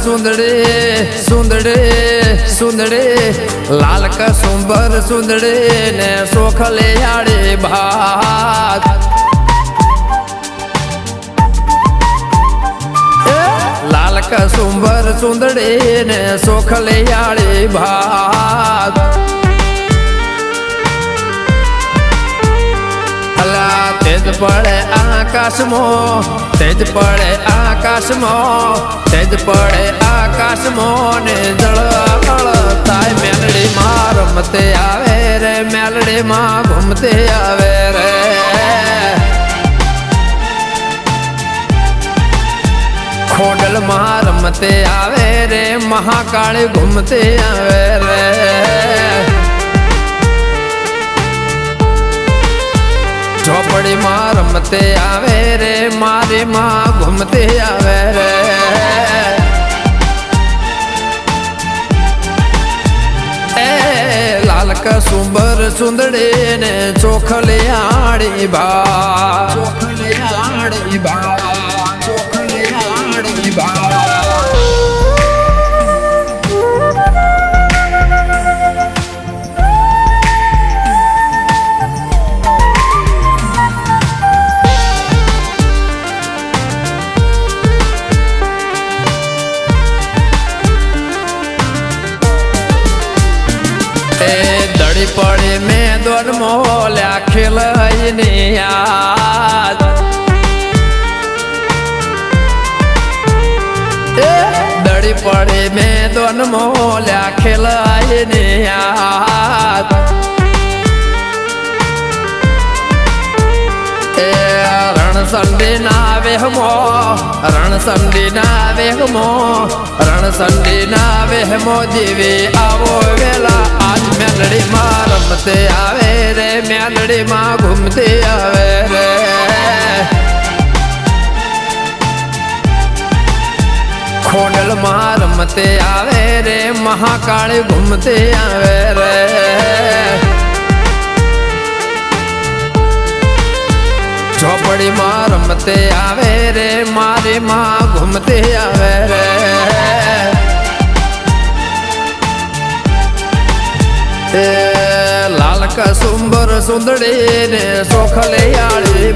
सुंदड़े सुंदड़े सुंदड़े लाल कसुंबर सुंदड़े ने सोखले आड़े भाग लाल कसुंबर सुंदड़े ने सोखले आड़े भाग तेज पड़े आकाश में तेज पड़े आकाश में तेज पड़े आकाश में ने जल ताय मेलड़ी माँ रमते आवे रे मेलड़ी माँ घूमते आवे रे खोडल माँ रमते आवे रे महाकाली घूमते आवे रे झोपड़ी माँ रमते आवे रे मारे माँ घूमते आवे रे ए लाल कसुंबर सुंदड़े ने चोखले आड़ी बा चोखले आड़ी बा चोखले आड़ी बा दड़ी पड़े में दोन मोल्या खिलने याद दड़ी पड़े में दोन मोल्या खिलने याद रणसंडी ना वेहमो रणसंडी ना वेहमो रणसंडी ना वेहमो दीवी आवो वेला आज मेलड़ी माँ रमते आवे रे मेलड़ी माँ घूमते आवे रे खोडल माँ रमते आवे रे महाकाली घूमते आवे रे झोपड़ी माँ रमते आवे रे मारी माँ घूमते आवे रे लाल कसुंबर सुंदड़ी ने सोखले आड़ी